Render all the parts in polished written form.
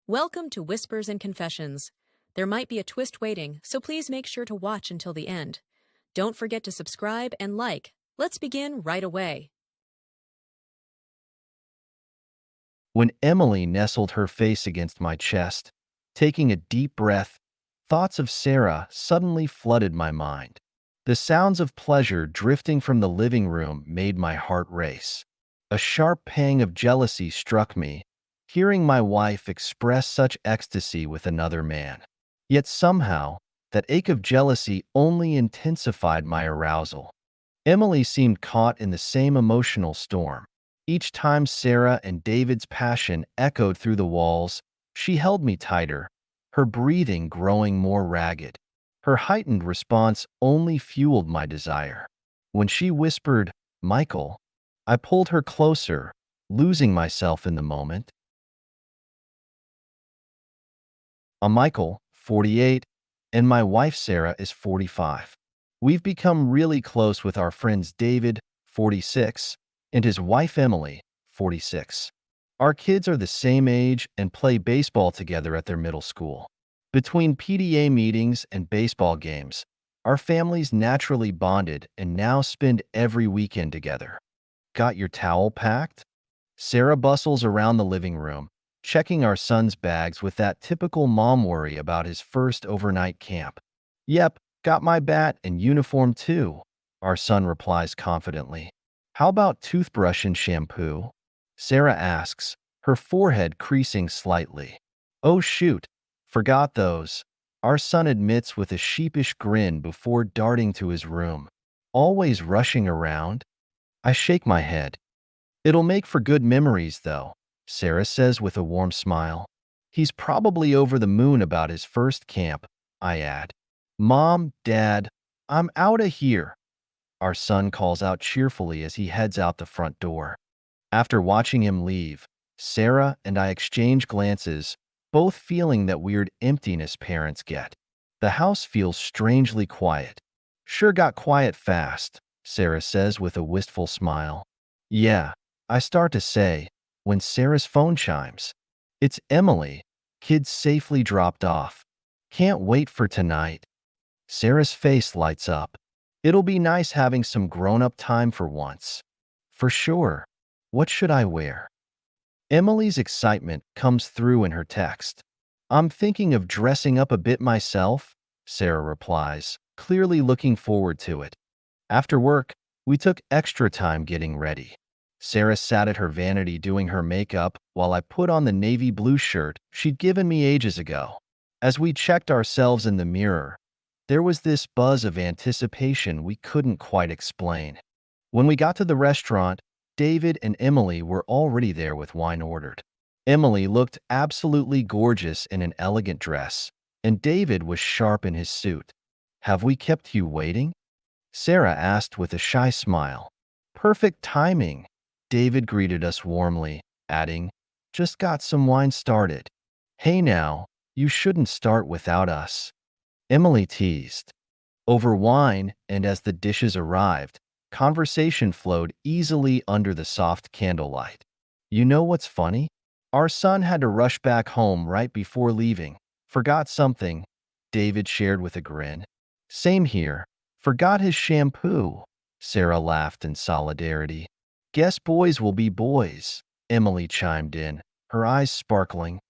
Welcome to Whispers and Confessions. There might be a twist waiting, so please make sure to watch until the end. Don't forget to subscribe and like. Let's begin right away. When Emily nestled her face against my chest, taking a deep breath, thoughts of Sarah suddenly flooded my mind. The sounds of pleasure drifting from the living room made my heart race. A sharp pang of jealousy struck me, hearing my wife express such ecstasy with another man. Yet somehow, that ache of jealousy only intensified my arousal. Emily seemed caught in the same emotional storm. Each time Sarah and David's passion echoed through the walls, she held me tighter, her breathing growing more ragged. Her heightened response only fueled my desire. When she whispered, "Michael," I pulled her closer, losing myself in the moment. I'm Michael, 48, and my wife Sarah is 45. We've become really close with our friends David, 46, and his wife Emily, 46. Our kids are the same age and play baseball together at their middle school. Between PTA meetings and baseball games, our families naturally bonded and now spend every weekend together. Got your towel packed? Sarah bustles around the living room, checking our son's bags with that typical mom worry about his first overnight camp. Yep, got my bat and uniform too, our son replies confidently. How about toothbrush and shampoo? Sarah asks, her forehead creasing slightly. Oh shoot, forgot those, our son admits with a sheepish grin before darting to his room. Always rushing around? I shake my head. It'll make for good memories, though, Sarah says with a warm smile. He's probably over the moon about his first camp, I add. Mom, Dad, I'm outta here, our son calls out cheerfully as he heads out the front door. After watching him leave, Sarah and I exchange glances, both feeling that weird emptiness parents get. The house feels strangely quiet. Sure got quiet fast, Sarah says with a wistful smile. Yeah, I start to say, when Sarah's phone chimes. It's Emily, kids safely dropped off. Can't wait for tonight. Sarah's face lights up. It'll be nice having some grown-up time for once. For sure. What should I wear? Emily's excitement comes through in her text. I'm thinking of dressing up a bit myself, Sarah replies, clearly looking forward to it. After work, we took extra time getting ready. Sarah sat at her vanity doing her makeup while I put on the navy blue shirt she'd given me ages ago. As we checked ourselves in the mirror, there was this buzz of anticipation we couldn't quite explain. When we got to the restaurant, David and Emily were already there with wine ordered. Emily looked absolutely gorgeous in an elegant dress, and David was sharp in his suit. Have we kept you waiting? Sarah asked with a shy smile. Perfect timing, David greeted us warmly, adding, just got some wine started. Hey now, you shouldn't start without us, Emily teased. Over wine, and as the dishes arrived, conversation flowed easily under the soft candlelight. You know what's funny? Our son had to rush back home right before leaving. Forgot something, David shared with a grin. Same here. Forgot his shampoo, Sarah laughed in solidarity. Guess boys will be boys, Emily chimed in, her eyes sparkling.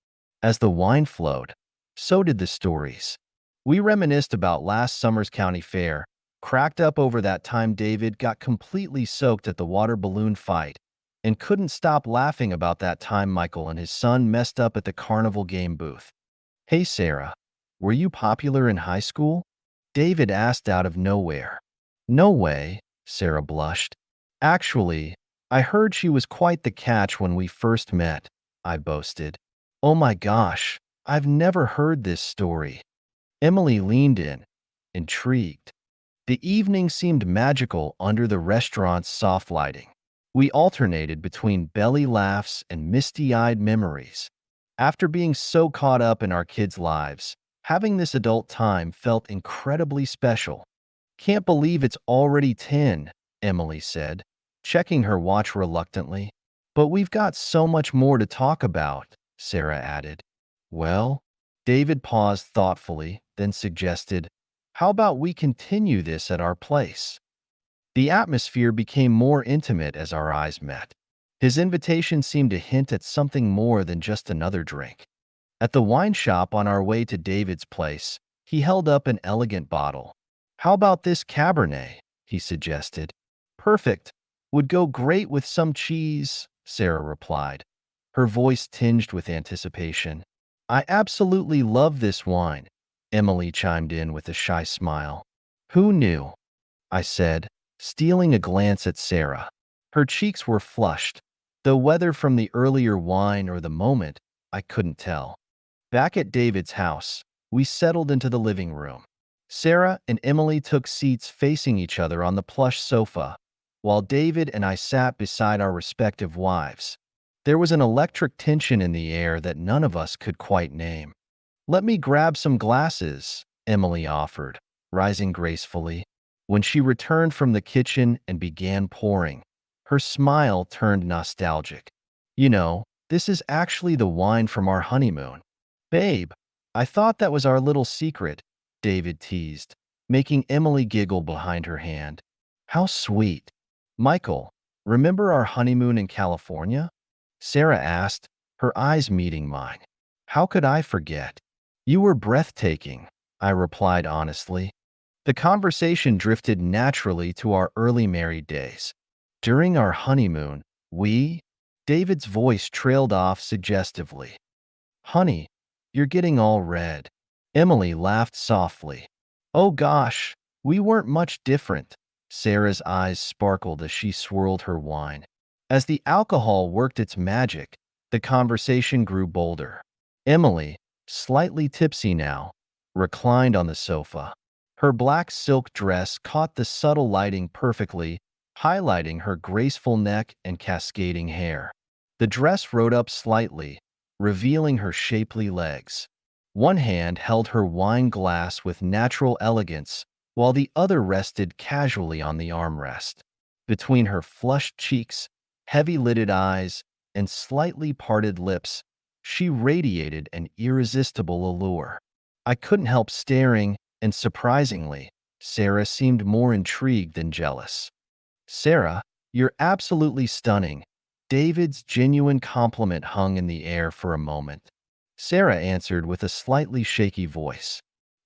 As the wine flowed, so did the stories. We reminisced about last summer's county fair, cracked up over that time David got completely soaked at the water balloon fight, and couldn't stop laughing about that time Michael and his son messed up at the carnival game booth. Hey Sarah, were you popular in high school? David asked out of nowhere. No way, Sarah blushed. Actually, I heard she was quite the catch when we first met, I boasted. Oh my gosh, I've never heard this story. Emily leaned in, intrigued. The evening seemed magical under the restaurant's soft lighting. We alternated between belly laughs and misty-eyed memories. After being so caught up in our kids' lives, having this adult time felt incredibly special. Can't believe it's already 10, Emily said, checking her watch reluctantly. But we've got so much more to talk about, Sarah added. Well, David paused thoughtfully, then suggested, how about we continue this at our place? The atmosphere became more intimate as our eyes met. His invitation seemed to hint at something more than just another drink. At the wine shop on our way to David's place, he held up an elegant bottle. How about this Cabernet? He suggested. Perfect. Would go great with some cheese, Sarah replied, her voice tinged with anticipation. I absolutely love this wine, Emily chimed in with a shy smile. Who knew? I said, stealing a glance at Sarah. Her cheeks were flushed, though whether from the earlier wine or the moment, I couldn't tell. Back at David's house, we settled into the living room. Sarah and Emily took seats facing each other on the plush sofa, while David and I sat beside our respective wives. There was an electric tension in the air that none of us could quite name. Let me grab some glasses, Emily offered, rising gracefully. When she returned from the kitchen and began pouring, her smile turned nostalgic. You know, this is actually the wine from our honeymoon. Babe, I thought that was our little secret, David teased, making Emily giggle behind her hand. How sweet. Michael, remember our honeymoon in California? Sarah asked, her eyes meeting mine. How could I forget? You were breathtaking, I replied honestly. The conversation drifted naturally to our early married days. During our honeymoon, David's voice trailed off suggestively. Honey, you're getting all red. Emily laughed softly. Oh gosh, we weren't much different. Sarah's eyes sparkled as she swirled her wine. As the alcohol worked its magic, the conversation grew bolder. Emily, slightly tipsy now, reclined on the sofa. Her black silk dress caught the subtle lighting perfectly, highlighting her graceful neck and cascading hair. The dress rode up slightly, revealing her shapely legs. One hand held her wine glass with natural elegance, while the other rested casually on the armrest. Between her flushed cheeks, heavy-lidded eyes, and slightly parted lips, she radiated an irresistible allure. I couldn't help staring, and surprisingly, Sarah seemed more intrigued than jealous. Sarah, you're absolutely stunning. David's genuine compliment hung in the air for a moment. Sarah answered with a slightly shaky voice.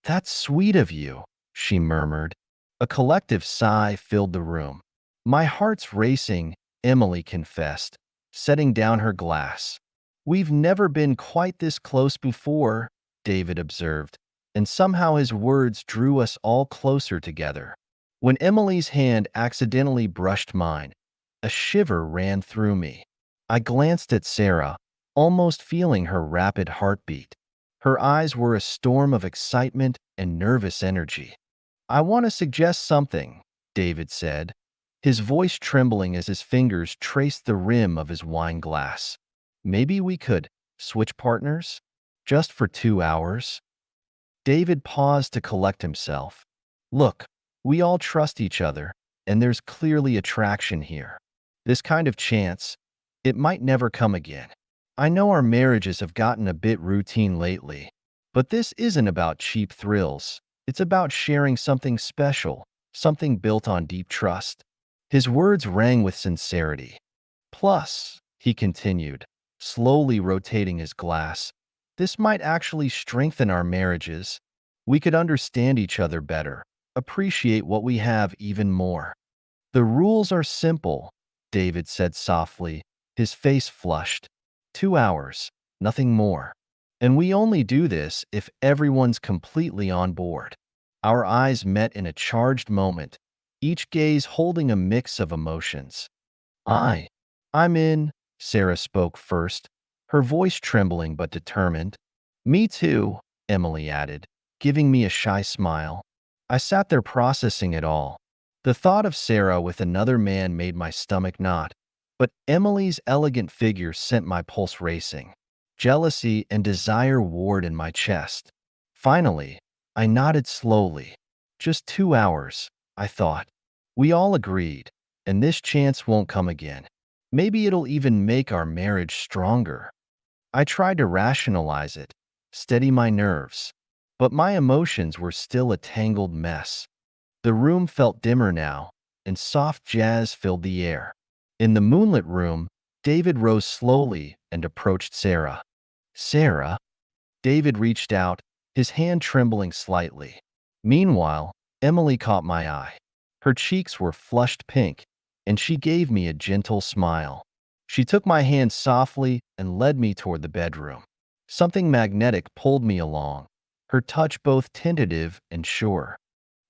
That's sweet of you, she murmured. A collective sigh filled the room. My heart's racing, Emily confessed, setting down her glass. We've never been quite this close before, David observed, and somehow his words drew us all closer together. When Emily's hand accidentally brushed mine, a shiver ran through me. I glanced at Sarah, almost feeling her rapid heartbeat. Her eyes were a storm of excitement and nervous energy. I want to suggest something, David said, his voice trembling as his fingers traced the rim of his wine glass. Maybe we could switch partners? Just for 2 hours? David paused to collect himself. Look, we all trust each other, and there's clearly attraction here. This kind of chance, it might never come again. I know our marriages have gotten a bit routine lately, but this isn't about cheap thrills. It's about sharing something special, something built on deep trust. His words rang with sincerity. Plus, he continued, slowly rotating his glass, this might actually strengthen our marriages. We could understand each other better, appreciate what we have even more. The rules are simple, David said softly, his face flushed. 2 hours, nothing more. And we only do this if everyone's completely on board. Our eyes met in a charged moment, each gaze holding a mix of emotions. I'm in, Sarah spoke first, her voice trembling but determined. Me too, Emily added, giving me a shy smile. I sat there processing it all. The thought of Sarah with another man made my stomach knot, but Emily's elegant figure sent my pulse racing. Jealousy and desire warred in my chest. Finally, I nodded slowly. Just 2 hours, I thought. We all agreed, and this chance won't come again. Maybe it'll even make our marriage stronger. I tried to rationalize it, steady my nerves. But my emotions were still a tangled mess. The room felt dimmer now, and soft jazz filled the air. In the moonlit room, David rose slowly and approached Sarah. Sarah? David reached out, his hand trembling slightly. Meanwhile, Emily caught my eye. Her cheeks were flushed pink, and she gave me a gentle smile. She took my hand softly and led me toward the bedroom. Something magnetic pulled me along, her touch both tentative and sure.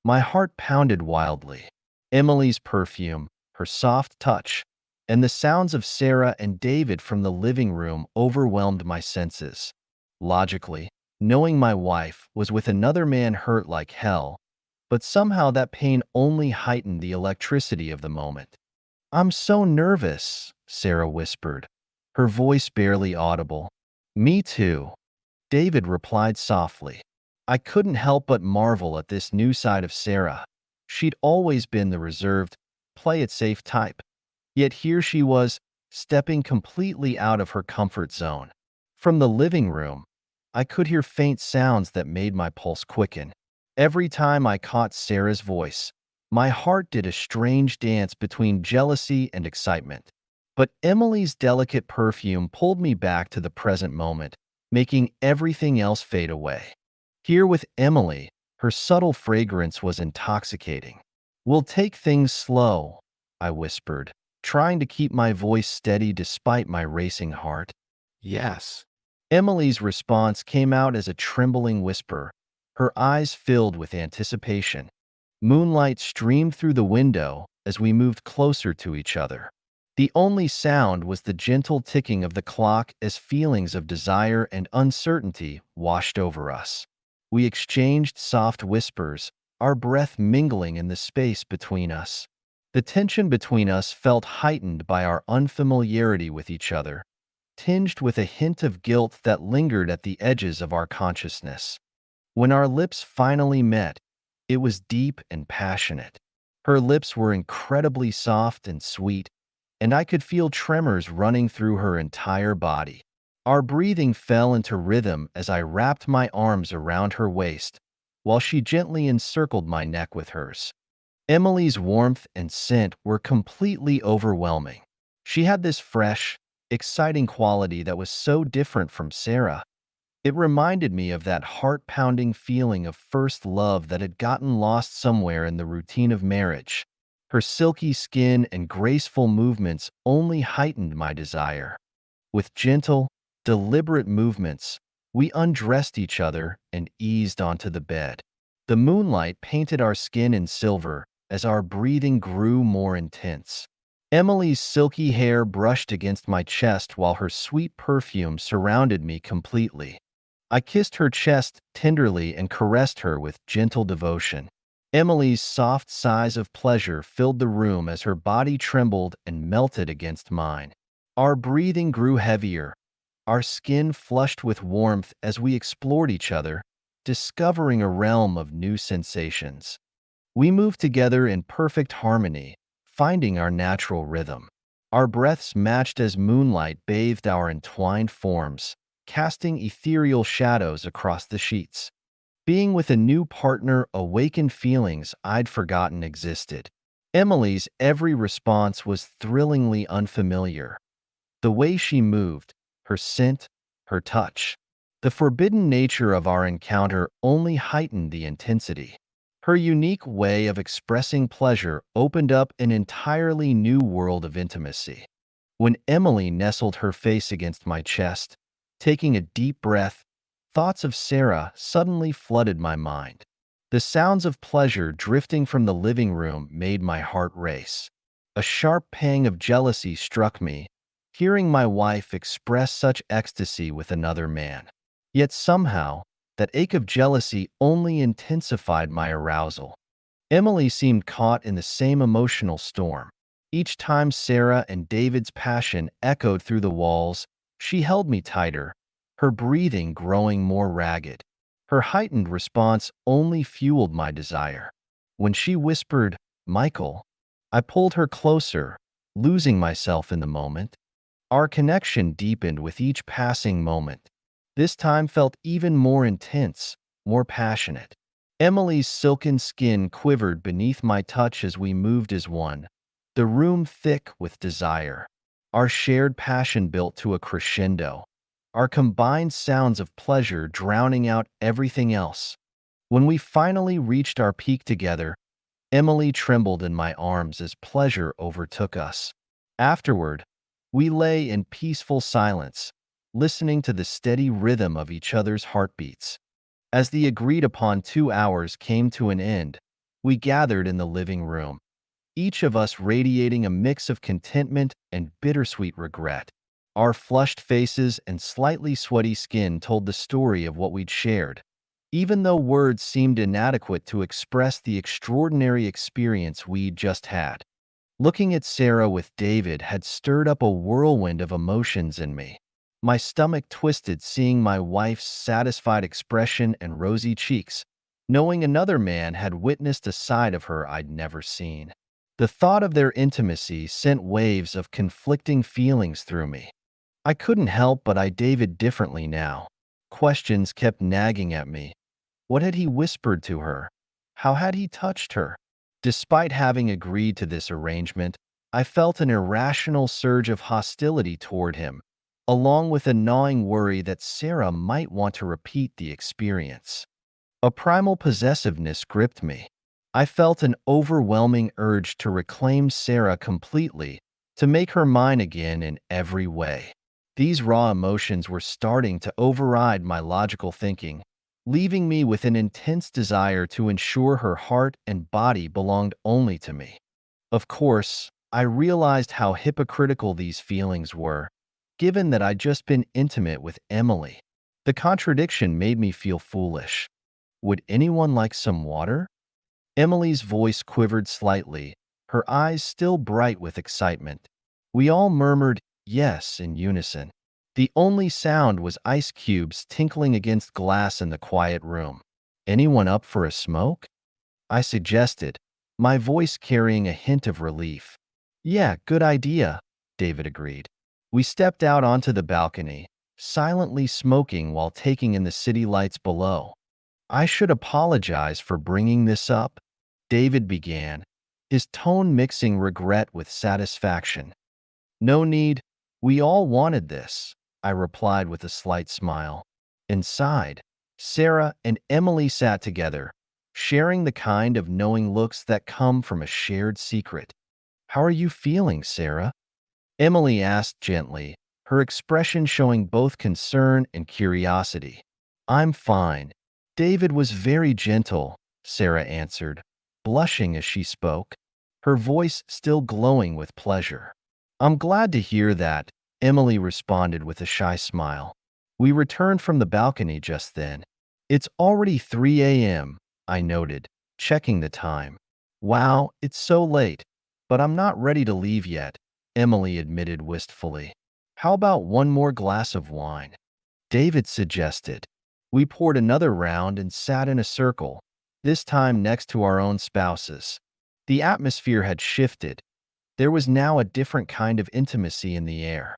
My heart pounded wildly. Emily's perfume, her soft touch, and the sounds of Sarah and David from the living room overwhelmed my senses. Logically, knowing my wife was with another man hurt like hell, but somehow that pain only heightened the electricity of the moment. "I'm so nervous," Sarah whispered, her voice barely audible. "Me too," David replied softly. I couldn't help but marvel at this new side of Sarah. She'd always been the reserved, play-it-safe type. Yet here she was, stepping completely out of her comfort zone. From the living room, I could hear faint sounds that made my pulse quicken. Every time I caught Sarah's voice, my heart did a strange dance between jealousy and excitement. But Emily's delicate perfume pulled me back to the present moment, making everything else fade away. Here with Emily, her subtle fragrance was intoxicating. "We'll take things slow," I whispered, trying to keep my voice steady despite my racing heart. Yes. Emily's response came out as a trembling whisper, her eyes filled with anticipation. Moonlight streamed through the window as we moved closer to each other. The only sound was the gentle ticking of the clock as feelings of desire and uncertainty washed over us. We exchanged soft whispers, our breath mingling in the space between us. The tension between us felt heightened by our unfamiliarity with each other, tinged with a hint of guilt that lingered at the edges of our consciousness. When our lips finally met, it was deep and passionate. Her lips were incredibly soft and sweet, and I could feel tremors running through her entire body. Our breathing fell into rhythm as I wrapped my arms around her waist, while she gently encircled my neck with hers. Emily's warmth and scent were completely overwhelming. She had this fresh, exciting quality that was so different from Sarah. It reminded me of that heart-pounding feeling of first love that had gotten lost somewhere in the routine of marriage. Her silky skin and graceful movements only heightened my desire. With gentle, deliberate movements, we undressed each other and eased onto the bed. The moonlight painted our skin in silver as our breathing grew more intense. Emily's silky hair brushed against my chest while her sweet perfume surrounded me completely. I kissed her chest tenderly and caressed her with gentle devotion. Emily's soft sighs of pleasure filled the room as her body trembled and melted against mine. Our breathing grew heavier, our skin flushed with warmth as we explored each other, discovering a realm of new sensations. We moved together in perfect harmony, finding our natural rhythm. Our breaths matched as moonlight bathed our entwined forms, casting ethereal shadows across the sheets. Being with a new partner awakened feelings I'd forgotten existed. Emily's every response was thrillingly unfamiliar. The way she moved, her scent, her touch. The forbidden nature of our encounter only heightened the intensity. Her unique way of expressing pleasure opened up an entirely new world of intimacy. When Emily nestled her face against my chest, taking a deep breath, thoughts of Sarah suddenly flooded my mind. The sounds of pleasure drifting from the living room made my heart race. A sharp pang of jealousy struck me, hearing my wife express such ecstasy with another man. Yet somehow, that ache of jealousy only intensified my arousal. Emily seemed caught in the same emotional storm. Each time Sarah and David's passion echoed through the walls, she held me tighter, her breathing growing more ragged. Her heightened response only fueled my desire. When she whispered, "Michael," I pulled her closer, losing myself in the moment. Our connection deepened with each passing moment. This time felt even more intense, more passionate. Emily's silken skin quivered beneath my touch as we moved as one, the room thick with desire. Our shared passion built to a crescendo, our combined sounds of pleasure drowning out everything else. When we finally reached our peak together, Emily trembled in my arms as pleasure overtook us. Afterward, we lay in peaceful silence, listening to the steady rhythm of each other's heartbeats. As the agreed-upon 2 hours came to an end, we gathered in the living room, each of us radiating a mix of contentment and bittersweet regret. Our flushed faces and slightly sweaty skin told the story of what we'd shared, even though words seemed inadequate to express the extraordinary experience we'd just had. Looking at Sarah with David had stirred up a whirlwind of emotions in me. My stomach twisted seeing my wife's satisfied expression and rosy cheeks, knowing another man had witnessed a side of her I'd never seen. The thought of their intimacy sent waves of conflicting feelings through me. I couldn't help but eye David differently now. Questions kept nagging at me. What had he whispered to her? How had he touched her? Despite having agreed to this arrangement, I felt an irrational surge of hostility toward him, along with a gnawing worry that Sarah might want to repeat the experience. A primal possessiveness gripped me. I felt an overwhelming urge to reclaim Sarah completely, to make her mine again in every way. These raw emotions were starting to override my logical thinking, leaving me with an intense desire to ensure her heart and body belonged only to me. Of course, I realized how hypocritical these feelings were, given that I'd just been intimate with Emily. The contradiction made me feel foolish. Would anyone like some water? Emily's voice quivered slightly, her eyes still bright with excitement. We all murmured yes in unison. The only sound was ice cubes tinkling against glass in the quiet room. Anyone up for a smoke? I suggested, my voice carrying a hint of relief. Yeah, good idea, David agreed. We stepped out onto the balcony, silently smoking while taking in the city lights below. I should apologize for bringing this up, David began, his tone mixing regret with satisfaction. No need, we all wanted this, I replied with a slight smile. Inside, Sarah and Emily sat together, sharing the kind of knowing looks that come from a shared secret. How are you feeling, Sarah? Emily asked gently, her expression showing both concern and curiosity. I'm fine. David was very gentle, Sarah answered, blushing as she spoke, her voice still glowing with pleasure. I'm glad to hear that, Emily responded with a shy smile. We returned from the balcony just then. It's already 3 a.m., I noted, checking the time. Wow, it's so late, but I'm not ready to leave yet, Emily admitted wistfully. How about one more glass of wine? David suggested. We poured another round and sat in a circle, this time next to our own spouses. The atmosphere had shifted. There was now a different kind of intimacy in the air.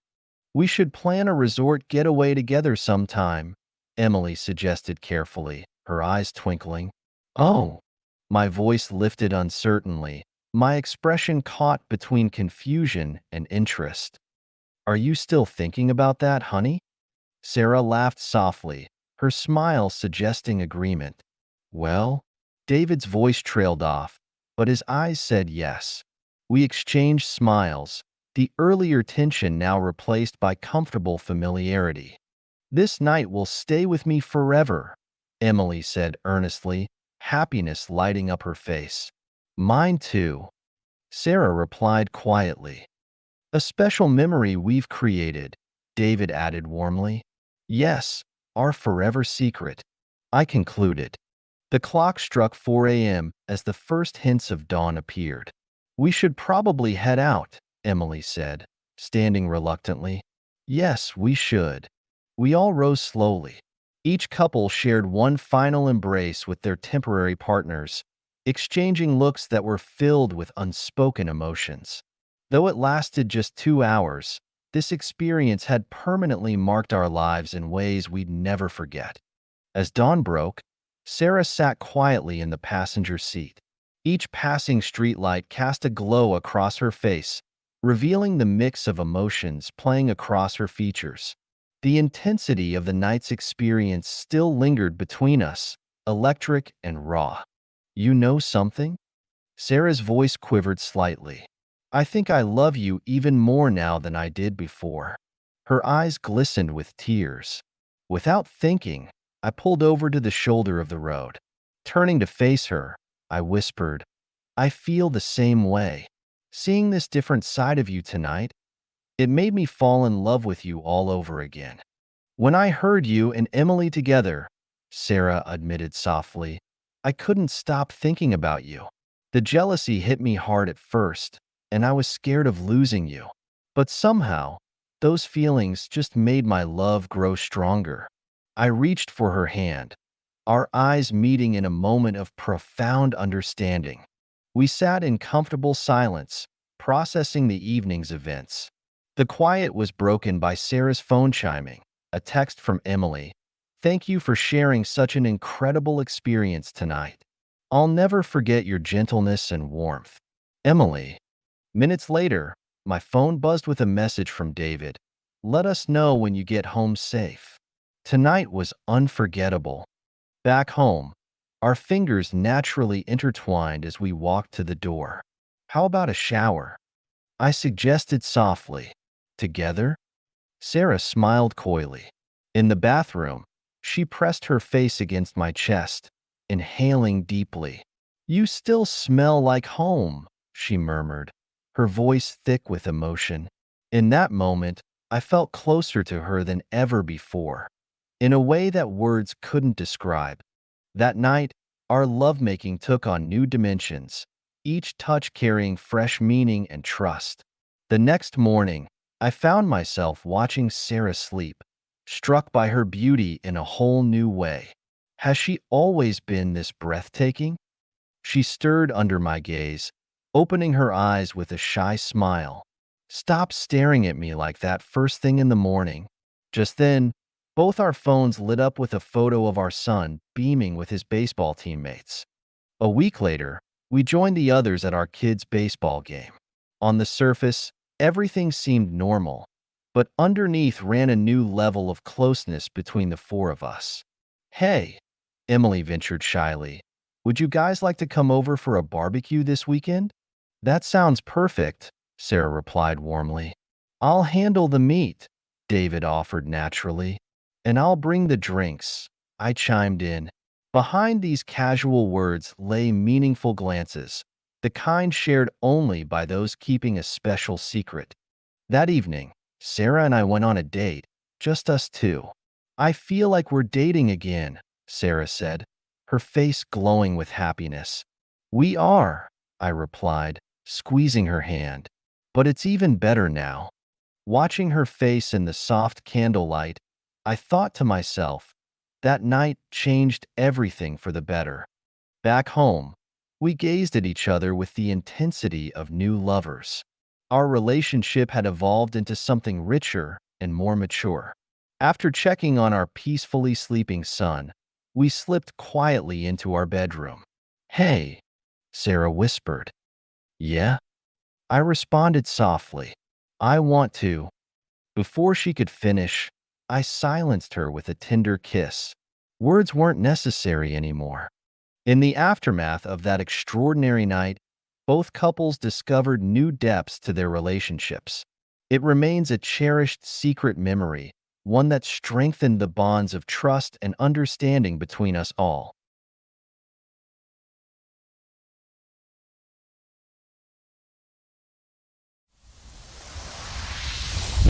We should plan a resort getaway together sometime, Emily suggested carefully, her eyes twinkling. Oh, my voice lifted uncertainly, my expression caught between confusion and interest. Are you still thinking about that, honey? Sarah laughed softly, her smile suggesting agreement. Well, David's voice trailed off, but his eyes said yes. We exchanged smiles, the earlier tension now replaced by comfortable familiarity. This night will stay with me forever, Emily said earnestly, happiness lighting up her face. Mine too, Sarah replied quietly. A special memory we've created, David added warmly. Yes, our forever secret, I concluded. The clock struck 4 a.m. as the first hints of dawn appeared. We should probably head out, Emily said, standing reluctantly. Yes, we should. We all rose slowly. Each couple shared one final embrace with their temporary partners, exchanging looks that were filled with unspoken emotions. Though it lasted just 2 hours, This experience had permanently marked our lives in ways we'd never forget. As dawn broke, Sarah sat quietly in the passenger seat. Each passing streetlight cast a glow across her face, revealing the mix of emotions playing across her features. The intensity of the night's experience still lingered between us, electric and raw. "You know something?" Sarah's voice quivered slightly. "I think I love you even more now than I did before." Her eyes glistened with tears. Without thinking, I pulled over to the shoulder of the road. Turning to face her, I whispered, "I feel the same way. Seeing this different side of you tonight, it made me fall in love with you all over again." "When I heard you and Emily together," Sarah admitted softly, "I couldn't stop thinking about you. The jealousy hit me hard at first, and I was scared of losing you. But somehow, those feelings just made my love grow stronger." I reached for her hand, our eyes meeting in a moment of profound understanding. We sat in comfortable silence, processing the evening's events. The quiet was broken by Sarah's phone chiming, a text from Emily. "Thank you for sharing such an incredible experience tonight. I'll never forget your gentleness and warmth." Emily. Minutes later, my phone buzzed with a message from David. "Let us know when you get home safe." Tonight was unforgettable. Back home, our fingers naturally intertwined as we walked to the door. "How about a shower?" I suggested softly. "Together?" Sarah smiled coyly. In the bathroom, she pressed her face against my chest, inhaling deeply. "You still smell like home," she murmured, her voice thick with emotion. In that moment, I felt closer to her than ever before, in a way that words couldn't describe. That night, our lovemaking took on new dimensions, each touch carrying fresh meaning and trust. The next morning, I found myself watching Sarah sleep, struck by her beauty in a whole new way. Has she always been this breathtaking? She stirred under my gaze, opening her eyes with a shy smile. "Stop staring at me like that first thing in the morning." Just then, both our phones lit up with a photo of our son beaming with his baseball teammates. A week later, we joined the others at our kids' baseball game. On the surface, everything seemed normal, but underneath ran a new level of closeness between the four of us. "Hey," Emily ventured shyly, "would you guys like to come over for a barbecue this weekend?" "That sounds perfect," Sarah replied warmly. "I'll handle the meat," David offered naturally. "And I'll bring the drinks," I chimed in. Behind these casual words lay meaningful glances, the kind shared only by those keeping a special secret. That evening, Sarah and I went on a date, just us two. "I feel like we're dating again," Sarah said, her face glowing with happiness. "We are," I replied, squeezing her hand. "But it's even better now." Watching her face in the soft candlelight, I thought to myself, that night changed everything for the better. Back home, we gazed at each other with the intensity of new lovers. Our relationship had evolved into something richer and more mature. After checking on our peacefully sleeping son, we slipped quietly into our bedroom. "Hey," Sarah whispered. "Yeah?" I responded softly. "I want to." Before she could finish, I silenced her with a tender kiss. Words weren't necessary anymore. In the aftermath of that extraordinary night, both couples discovered new depths to their relationships. It remains a cherished secret memory, one that strengthened the bonds of trust and understanding between us all.